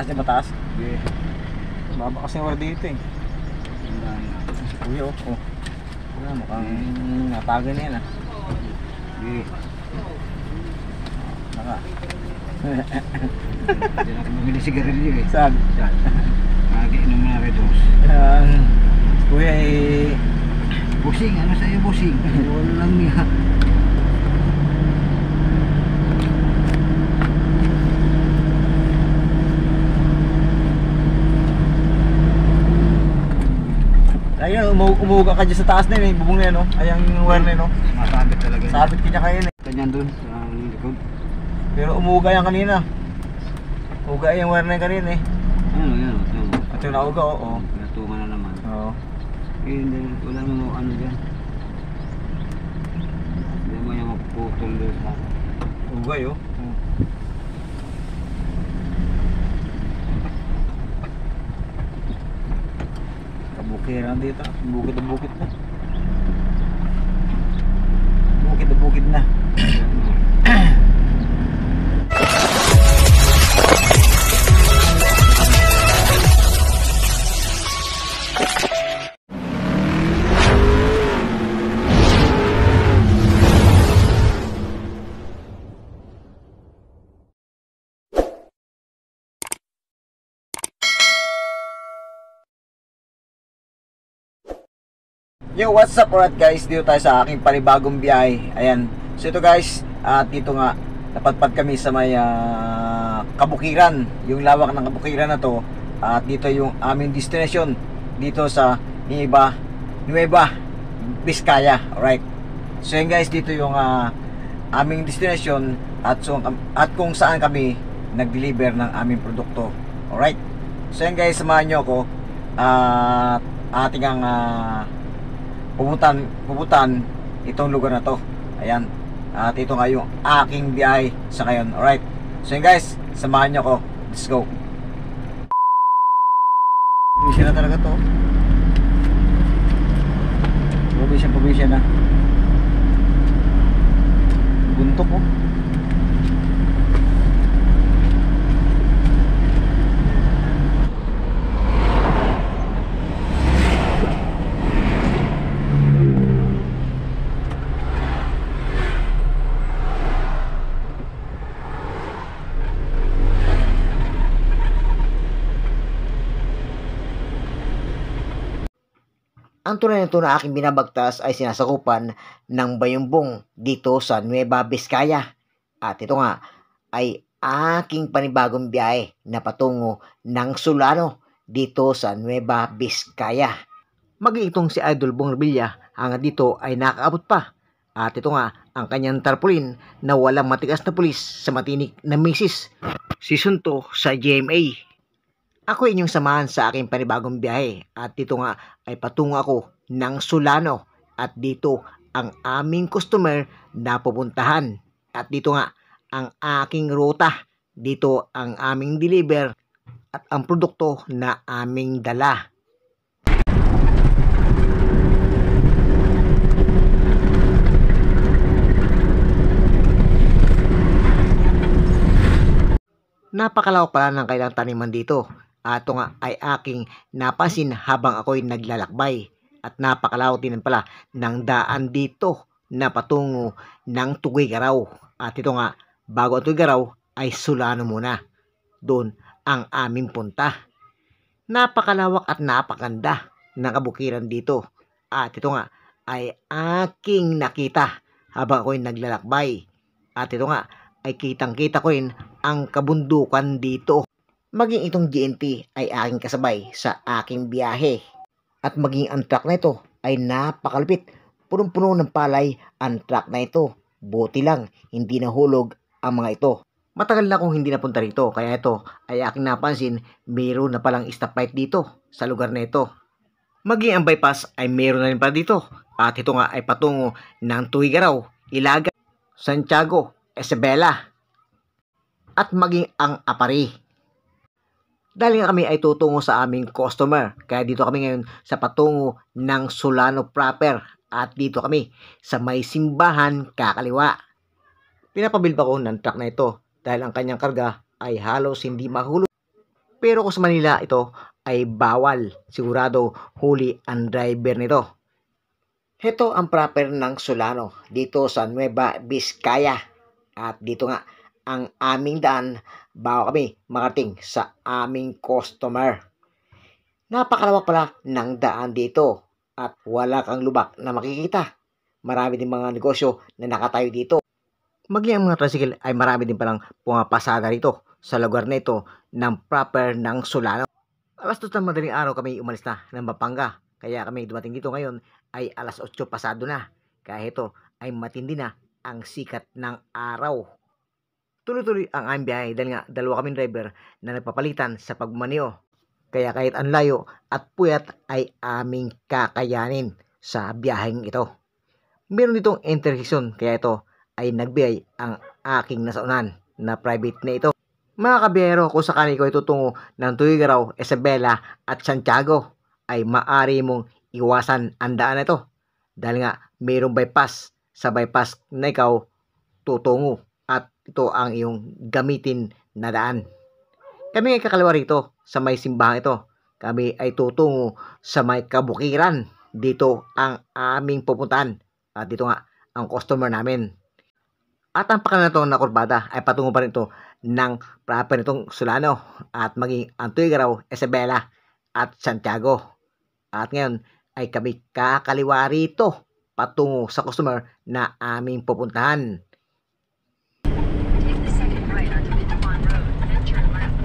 Mataas niya, mataas. Sige. Baba kasi yung wala dito eh. Si Kuya oh. Wala, mukhang natagan na yan ah. Sige. Naka. Hindi na ako bumili sigarilyo eh. Saan? Saan? Nagiinom na redos. Kuya eh. Busing, ano sa'yo busing? Wala lang niya. Ayun, umuga ka dyan sa taas na yun eh. Bubong na yun oh. Ayang wire na yun oh. Masabit talaga. Sabit kanya kayo eh. Kanyan dun sa likod. Pero umuga yan kanina. Uga yung wire na yun kanina eh. Ano yan? At yung nauga oh. Natungan na naman. Oo. Eh, hindi, wala namang ano dyan. Hindi mo yung magputol doon sa... Uga yun. Kabukiran dito. Bukid na bukid na. Bukid na bukid na. Yo, what's up alright guys? Dito tayo sa aking panibagong biyahe. Ayan. So ito guys, dito nga napadpad kami sa may Kabukiran. Yung lawak ng Kabukiran na to. At dito yung aming destination dito sa Nueva Vizcaya. Alright. So yun guys, dito yung aming destination at kung saan kami nag-deliver ng aming produkto. Alright. So yun guys, samahan nyo ako at ating ang pupuntan itong lugar na to. Ayan. At ito nga yung aking biyahe sa ngayon. Alright. So yun guys, samahan nyo ako. Let's go. Probinsya na talaga to. Probinsya na. Buntok oh. Ang tunay nito na aking binabagtas ay sinasakupan ng Bayumbong dito sa Nueva Vizcaya. At ito nga ay aking panibagong biyahe na patungo ng Solano dito sa Nueva Vizcaya. Mag-iitong si Idol Bong Revilla hanggang dito ay nakaabot pa. At ito nga ang kanyang tarpaulin na walang matigas na pulis sa matinik na misis. Season 2 sa GMA. Ako inyong samahan sa aking panibagong biyahe at dito nga ay patungo ako ng Solano at dito ang aming customer na pupuntahan at dito nga ang aking ruta, dito ang aming deliver at ang produkto na aming dala. Napakalawak pala ng kailang taniman dito. At ito nga ay aking napansin habang ako'y naglalakbay. At napakalawak din pala ng daan dito na patungo ng Tuguegarao. At ito nga, bago ang Tuguegarao ay Solano muna. Doon ang aming punta. Napakalawak at napakaganda ng kabukiran dito. At ito nga ay aking nakita habang ako'y naglalakbay. At ito nga ay kitang-kita ko rin ang kabundukan dito. Maging itong GNT ay aking kasabay sa aking biyahe. At maging ang truck na ito ay napakalupit. Punong-puno ng palay ang truck na ito. Buti lang, hindi nahulog ang mga ito. Matagal na akong hindi napunta rito, kaya ito ay aking napansin, mayroon na palang stoplight dito sa lugar na ito. Maging ang bypass ay mayroon na rin pa dito. At ito nga ay patungo ng Tuguegarao, Ilagan, Santiago, Isabela. At maging ang Apari. Dahil nga kami ay tutungo sa aming customer. Kaya dito kami ngayon sa patungo ng Solano proper. At dito kami sa may simbahan kakaliwa. Pinapabil pa ko ng truck na ito dahil ang kanyang karga ay halos hindi mahulog. Pero kung sa Manila ito ay bawal, sigurado huli ang driver nito. Heto ang proper ng Solano dito sa Nueva Vizcaya. At dito nga ang aming daan bago kami makarating sa aming customer. Napakalawak pala ng daan dito at wala kang lubak na makikita. Marami din mga negosyo na nakatayo dito. Maging ang mga tricycle ay marami din palang pumapasada rito sa lugar na ito ng proper ng Solano. Alas 2 ng madaling araw kami umalis na ng Mapanga. Kaya kami dumating dito ngayon ay alas 8 pasado na. Kaya ito ay matindi na ang sikat ng araw. Tuloy-tuloy ang aming biyahe dahil nga dalawa kaming driver na nagpapalitan sa pagmaniho. Kaya kahit ang layo at puyat ay aming kakayanin sa biyaheng ito. Meron ditong intersection kaya ito ay nagbigay ang aking nasaunan na private na ito. Mga kabiyero, kung sakali ko itutungo ng Tuguegarao, Isabela at Santiago, ay maari mong iwasan ang daan na ito. Dahil nga mayroong bypass, sa bypass na ikaw tutungo at ito ang iyong gamitin na daan. Kami ay kakaliwa rito sa may simbahan ito. Kami ay tutungo sa may kabukiran. Dito ang aming pupuntahan. At dito nga ang customer namin. At ang pakanan na ito na kurbada ay patungo pa rin ito ng proper nitong Solano at maging ang Tuguegarao, Isabela at Santiago. At ngayon ay kami kakaliwa rito patungo sa customer na aming pupuntahan. Take the second right onto Bituan Road, then turn left.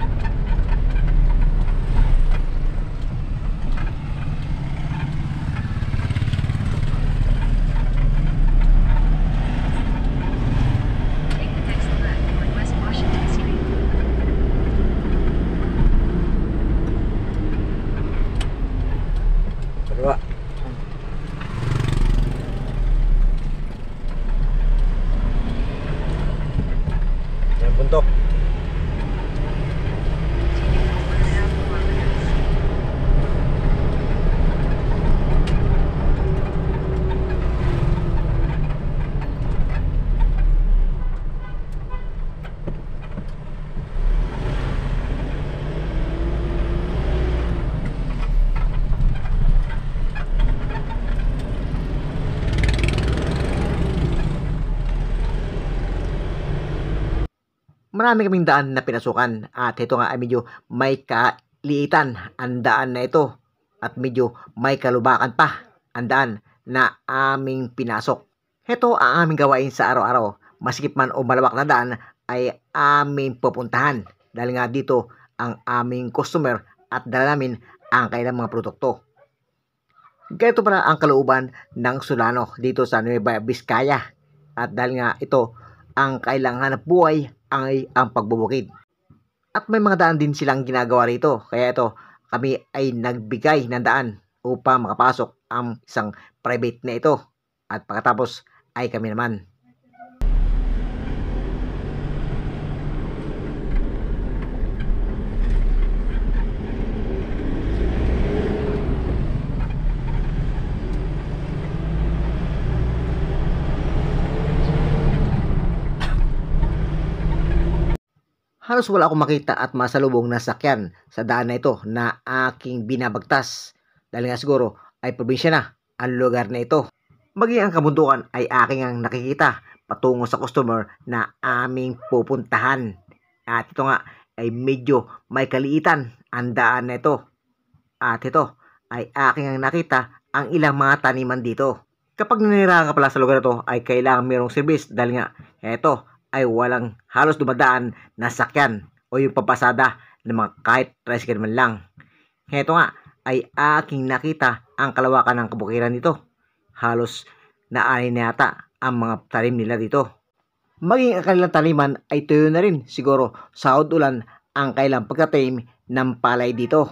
Take the next left on West Washington Street. Kaliwa. Yan puntok. Continue for 1.5 kilometers. Marami kaming daan na pinasukan at ito nga ay medyo may kaliitan ang daan na ito at medyo may kalubakan pa ang daan na aming pinasok. Ito ang aming gawain sa araw-araw. Masikip man o malawak na daan ay aming pupuntahan dahil nga dito ang aming customer at dala namin ang kailang mga produkto. Ganito pala ang kalooban ng Solano dito sa Nueva Vizcaya at dahil nga ito ang kailang hanap buhay ay ang pagbubukid. At may mga daan din silang ginagawa rito. Kaya ito, kami ay nagbigay ng daan upang makapasok ang isang private na ito. At pagkatapos ay kami naman. Halos wala akong makita at masalubong na sakyan sa daan na ito na aking binabagtas. Dahil nga siguro ay probinsya na ang lugar na ito. Maging ang kabundukan ay aking ang nakikita patungo sa customer na aming pupuntahan. At ito nga ay medyo may kaliitan ang daan na ito. At ito ay aking ang nakita ang ilang mga taniman dito. Kapag nanirahan ka pala sa lugar na ito ay kailangan mayroong service dahil nga ito ay walang halos dumadaan na sakyan o yung papasada ng mga kahit tricycle man lang. Heto nga ay aking nakita ang kalawakan ng kabukiran dito. Halos naani na yata ang mga tanim nila dito. Maging ang kanilang taniman ay tuyo na rin siguro sa ulan ang kailang pagkatanim ng palay dito.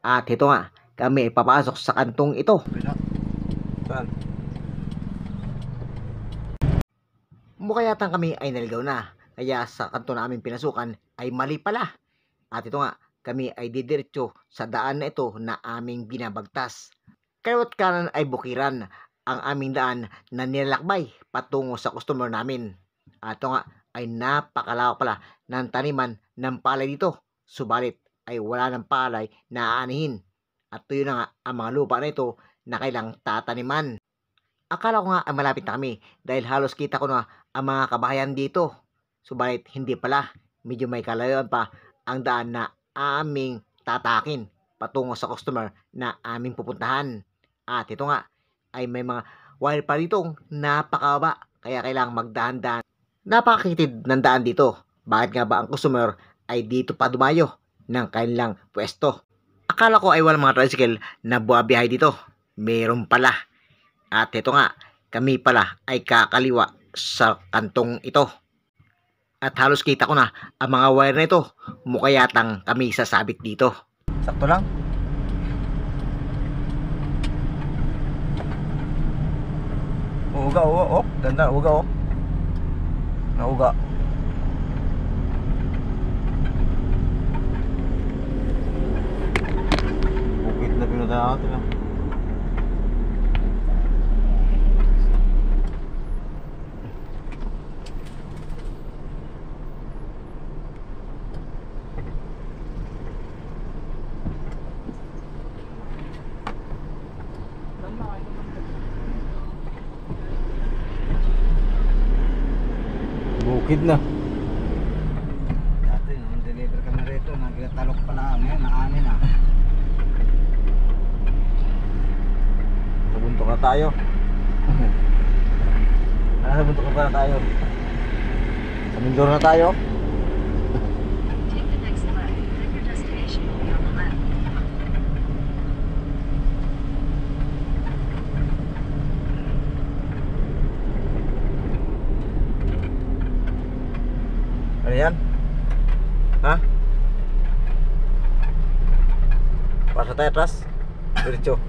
At ito nga kami ay papasok sa kantong ito. Saan? Mukha yata kami ay naligaw na. Kaya sa kanto na aming pinasukan ay mali pala. At ito nga, kami ay didiretso sa daan na ito na aming binabagtas. Kaliwat kanan ay bukiran ang aming daan na nilalakbay patungo sa customer namin. At ito nga ay napakalawak pala ng taniman ng palay dito. Subalit ay wala ng palay na aanihin. At tuyo na nga ang mga lupa na ito na kailang tataniman. Akala ko nga ay malapit na kami dahil halos kita ko na ang mga kabahayan dito. Subalit hindi pala, medyo may kalayuan pa ang daan na aming tatakin patungo sa customer na aming pupuntahan. At ito nga ay may mga wire pa ditong napakaba kaya kailangang magdahan-dahan. Napakakitid ng daan dito. Bakit nga ba ang customer ay dito pa dumayo ng kanilang pwesto? Akala ko ay walang mga tricycle na buhabiyahe dito. Meron pala. At ito nga, kami pala ay kakaliwa sa kantong ito. At halos kita ko na ang mga wire na ito. Mukha yatang kami sasabit dito. Sakto lang. Uga, oh. Ganda, uga, oh. Nauga. Bukit na pinunta natin, ah. Bukid na. Dati, nung deliver kami rito, nagtalok pala. Ngayon, naanin na. Nabuntok na tayo. Nabuntok na pala tayo. Sa Mindoro na tayo. Take the next left, then your destination will be on the left. Ano yan? Ha? Pasa tayo atras. Diretso.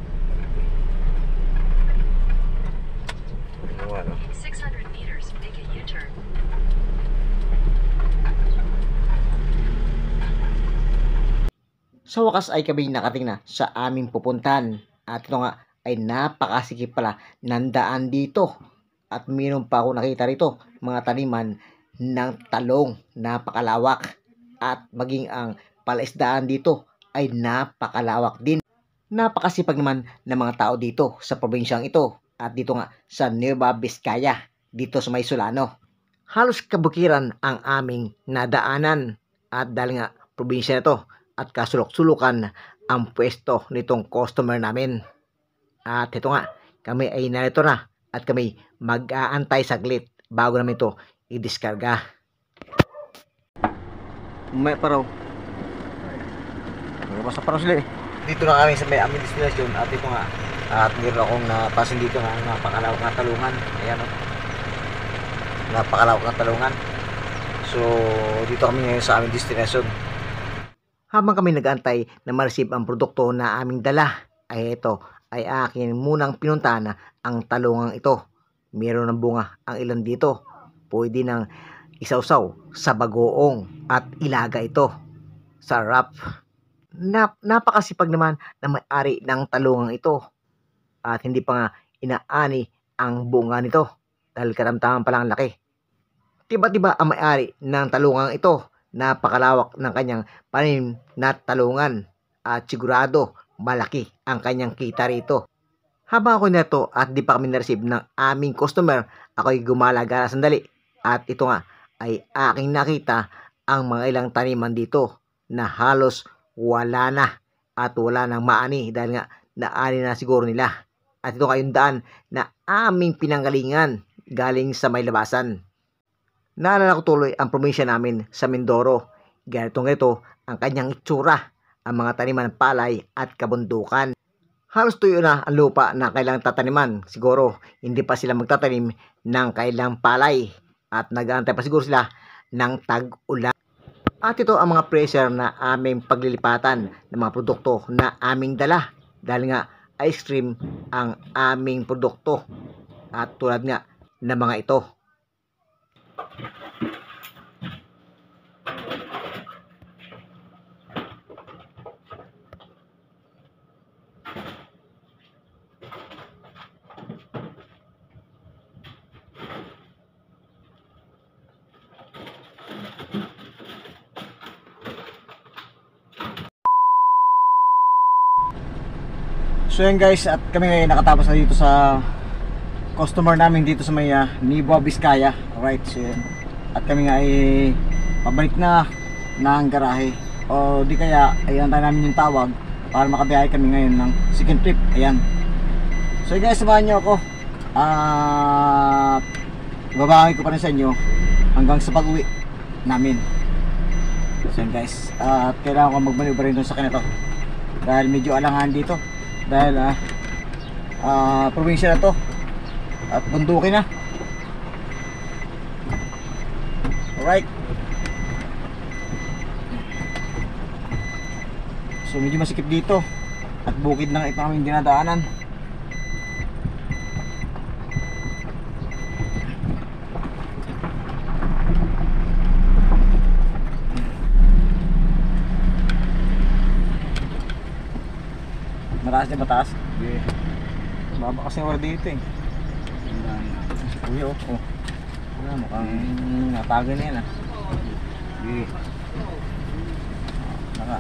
Ano? In 600 meters, make a U-turn. Sa wakas ay kami nakating na sa aming pupuntahan. At ito nga ay napakasikip pala ng daan dito. At mayroon pa ako nakita rito mga taniman ng talong, napakalawak. At maging ang palaisdaan dito ay napakalawak din. Napakasipag naman ng mga tao dito sa probinsyang ito. At dito nga sa Nueva Vizcaya, dito sa may Solano. Halos kabukiran ang aming nadaanan. At dahil nga probinsya na to at kasulok-sulukan ang pwesto nitong customer namin. At ito nga, kami ay narito na at kami mag-aantay saglit bago namin ito i-diskarga. May paraw. Basta paraw sila eh. Dito na kami sa may aming destination at ito nga. At meron akong napasin dito na napakalawak na talungan. Ayan o. Napakalawak na talungan. So, dito kami ngayon sa aming destination. Habang kami nag-antay na ma-receive ang produkto na aming dala, ay ito ay akin munang pinuntahan ang talungang ito. Meron ng bunga ang ilan dito. Pwede nang isawsaw sa bagoong at ilaga ito. Sarap. Napakasipag naman na may-ari ng talungang ito. At hindi pa nga inaani ang bunga nito dahil katamtaman pa lang ang laki. Tiba-tiba ang may-ari ng talungang ito. Napakalawak ng kanyang panim na talungan at sigurado malaki ang kanyang kita rito. Habang ako nito at di pa kami na-receive ng aming customer, ako'y gumala-gala sandali. At ito nga ay aking nakita ang mga ilang taniman dito na halos wala na at wala nang maani dahil nga naani na siguro nila. At ito nga yung daan na aming pinanggalingan galing sa may labasan. Naalala ko tuloy ang probinsya namin sa Mindoro. Ganito ang kanyang itsura, ang mga taniman ng palay at kabundukan. Halos tuyo na ang lupa na kailang tataniman. Siguro hindi pa sila magtatanim ng kailang palay at nag-aantay pa siguro sila ng tag-ulan. At ito ang mga pressure na aming paglilipatan ng mga produkto na aming dala. Dahil nga ice cream ang aming produkto at tulad nga ng mga ito. So yan guys, at kami ngayon nakatapos na dito sa customer namin dito sa may Nibua, Vizcaya. Alright, so yan. At kami nga ay pabalik na ng garahe. O di kaya, ayan tayo namin yung tawag para makabiyahe kami ngayon ng second trip. Ayan. So guys, samahan nyo ako. At babahangi ko pa rin sa inyo hanggang sa pag-uwi namin. So yan guys, at kailangan ko magmanuver rin dun sa kanito dahil medyo alangan dito dahil probinsya na to at bundukin na. Alright, so medyo masikip dito at bukid na nga ito aming dinadaanan. Mataas niya, mataas? Yeah. Baba kasi wala dito eh. Si Kuya oh. Wala, mukhang natago na yan ah. Yeah. Naka.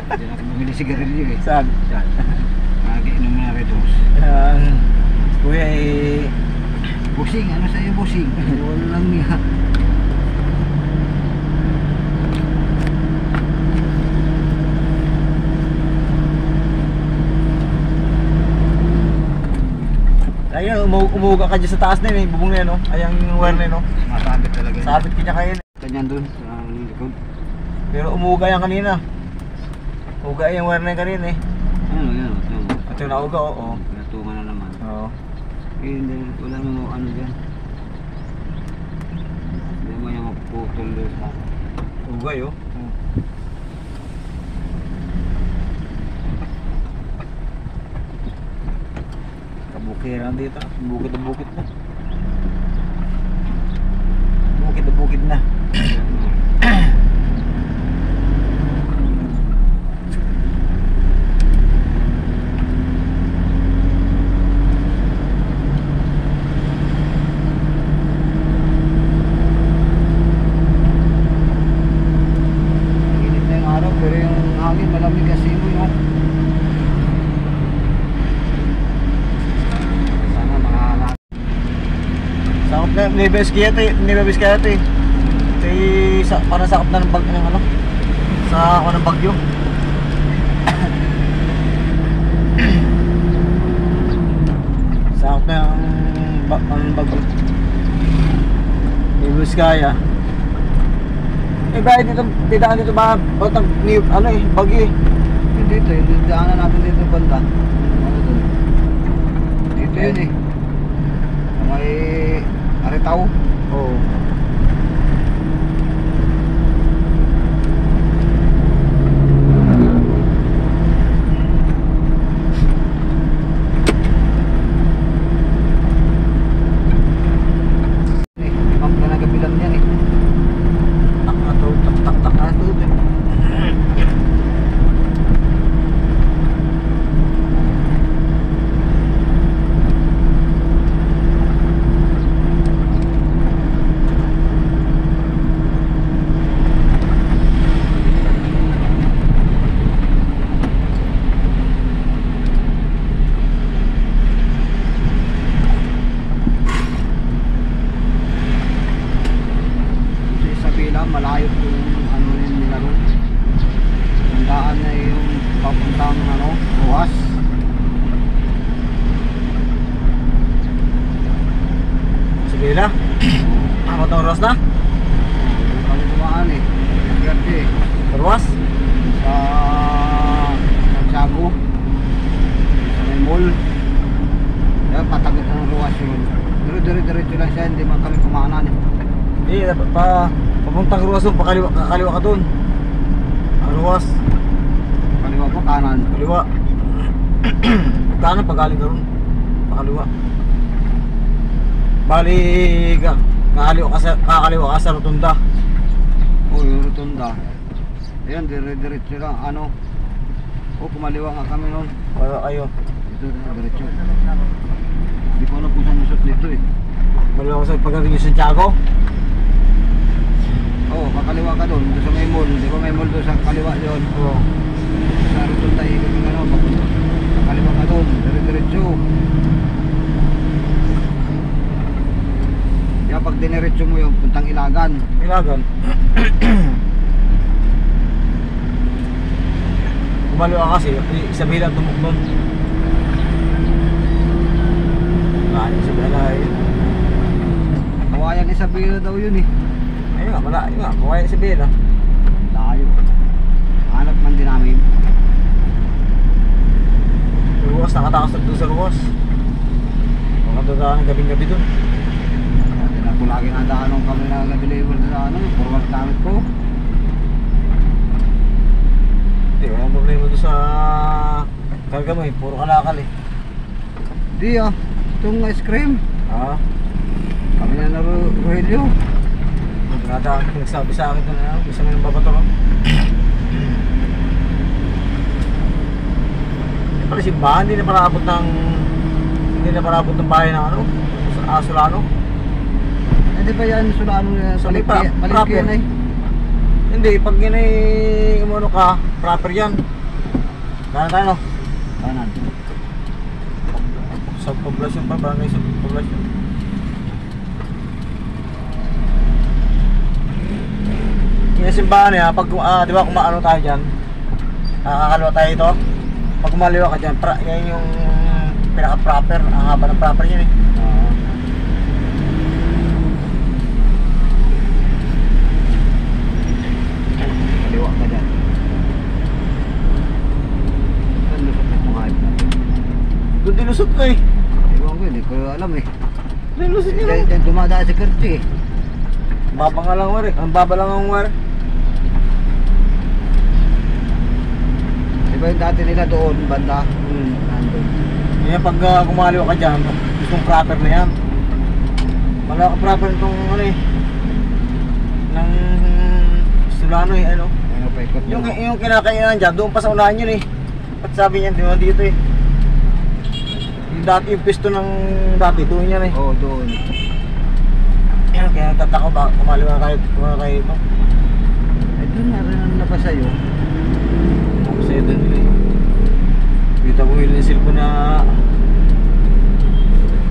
Hindi na ako bumili sigarilyo eh. Saan? Nagiinom na rin dos. Si Kuya eh. Busing, ano sa'yo busing? Walang niya. Ayun, umuga ka dyan sa taas na yun eh. Bubong na yun oh. Ayang wire na yun oh. Masabit talaga. Sabit ka niya kayo. Ganyan dun, sa likod. Pero umuga yan kanina. Uga yung wire na yun kanina eh. Ano yan? At yung nauga oo. Pinatungan na naman. Oo. Eh, hindi, wala mo ano dyan. Hindi mo yung mapuputol doon sa... Uga yun. Kabukiran dito. Bukid na bukid na. Bukid na bukid na. Init na yung araw, pero yung hangin malamig kasi mo yung... Sana makahala. Sakop na, nibes kaya ito eh. Ito eh, parang sakop na ng bag ng ano. Sa ako ng bagyo. Sakop na yung bagyo. Nibes kaya. Eh bakit dito, tidaan dito ba? Bakit ano eh, bagyo eh. Hindi dito, yung daanan natin dito banda. Ano dun? Dito yun eh. Sa may Aritaw. Oo. Pump na nagabilan yan eh. Tak na to, tak na to. Sa Isabela, malayo po yung ano yun nila ron. Yung daan na yung papuntang ano, Ruas. Sige na. Ako tong Ross na? Yung kami dumaan eh. Gerde eh. Perwas? Sa Santiago. Sa may mall. Yan, patagot ng Ruas yun. Pero dire-diretso lang siya, hindi man kami kumanan eh. Eh, papuntang Ruas doon, kakaliwa ka doon. Ang Ruas, Kaliwa pa, kanan. kaliwa. Kanan pagaling ka doon, pakaliwa. Bali, kakaliwa ka sa Rotunda. Oh, yung rotunda. Ayan, dire-diretso lang. Ano? Oh, kumaliwa nga kami noon. Kaya kayo, Dito, diretso. Hindi ko alam kung saan usap dito eh. baliwa ko sa pagdating yung Santiago. Oo, kakaliwa ka doon. Doon sa may mall. Di ba may mall doon sa kaliwa yun? Oo. Sa rotunda papunta yung ano, papunta. Kaliwa ka doon, dire-diretso. Kaya pag diniretso mo yung puntang Ilagan. Ilagan. Kumalo ka kasi, Isabela tumukbon. Isabela eh. Kawayan Isabela daw yun eh. Ayun nga, malayo nga, Kawayan Isabela. Layo. Hanap man din namin. Ruwas, nakatakas doon sa Ruwas. Makadadaan ng gabing-gabi doon. Ako lagi nadaanon kami na available sa ano, forward gamit ko. Hindi, walang problema doon sa karga mo eh, puro kalakal eh. Di ah, itong ice cream. Ah, Kami na na Rogelio. nadaan ko nagsabi sa akin doon na gusto mo yung babato ko. Pala simbahan, hindi na parabot ng bahay ng ano, sa Solano. Eh di ba yan Solano Sa may palengke yan eh. Hindi, pag yun ay umano ka, proper yan. Kanan tayo no? Kanan. Sa poblasyon pa, barangay sa poblasyon. Yung simbahan niya, pag di ba kumaano tayo dyan, nakakalawa tayo ito. Pag kumaliwa ka dyan, yan yung pinaka-proper, ang haba ng proper yun eh. Kaliwa ka dyan. Saan lusot na itong hype natin? Doon dilusot ko eh. Iwan ko, hindi ko alam eh. Dilusot yun eh. Diyan dumadaan si Kerti eh. Baba nga lang wari, ang baba lang ang wari. Di ba yung dati nila doon, banda? Nandun. Yan pag kumaliwa ka dyan, gustong proper na yan. Wala ka proper itong ano eh. Ng Solano eh, ano. Ano pa ikot Yung kinakainan dyan, doon pa sa unahan yun eh. At sabi niya, di ba dito eh. Yung dati, yung pisto ng dati, doon yan eh. Oo, doon. Yan, kaya nagtataka ba, kumaliwa kayo ito. Eh doon na rin ang labas sa'yo. Ako sa'yo doon eh. Kita ko yung cellphone na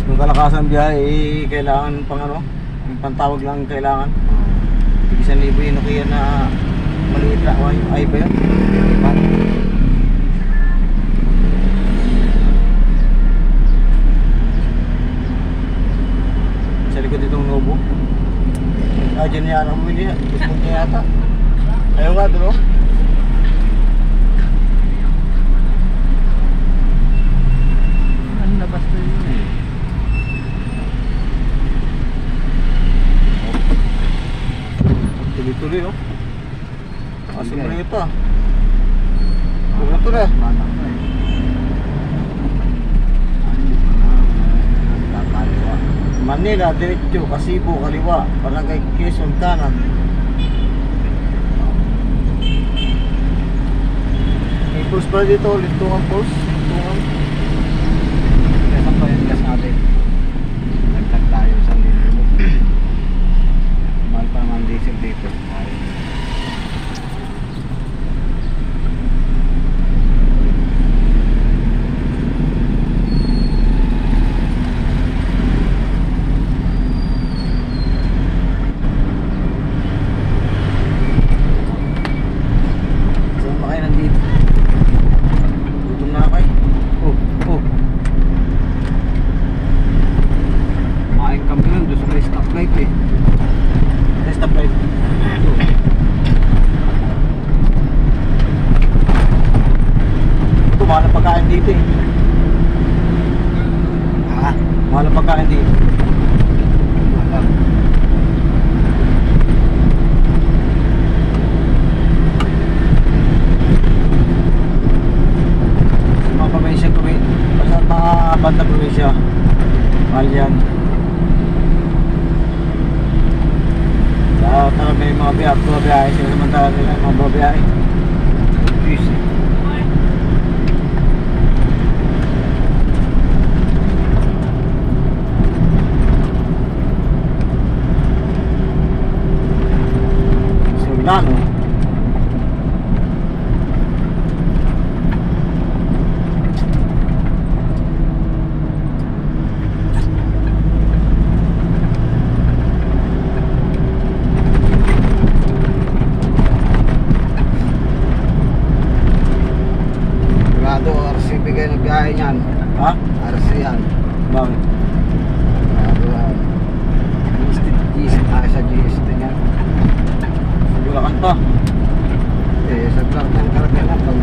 yung kalakasan biyahe eh, kailangan pang ano, yung pantawag lang kailangan. 1,000 yung Nokia na maliit lang, yung i ba yun? Diba? Sa likod itong Novo. Dyan niya ang bumili, gusto niya yata. Ayaw nga doon. Ang labas na yun eh. Tuloy-tuloy no? Kaso Okay. mo rin ito ah. Puro ito na. Bata ko eh. Kakaliwa. Manila, diretso, Kasibo, kaliwa, Barangay Quezon, kanan. May pulse pala dito, lintungan pulse. Lintungan. Kaya pa yung gas natin. Nagtag tayo sa lilo. Mahal pa naman diesel dito. Saan ba kayo nandito? Gutom na ako eh. Oh. Kumain kami nun doon sa may stoplight eh. Stop light. Ito, mahal ang pagkain dito eh. Ah, Mahal ang pagkain dito. alam. Sa mga probinsya, basta mga bandang probinsya, mahal yan. Kaya talaga may mga biyahe, sila naman talaga nila, mga biyahe. Busy. Solano. biyahe niyan. Ha? RC yan. Bakit? Sa GST niya. Bulacan pa. Sa Bulacan karga na pag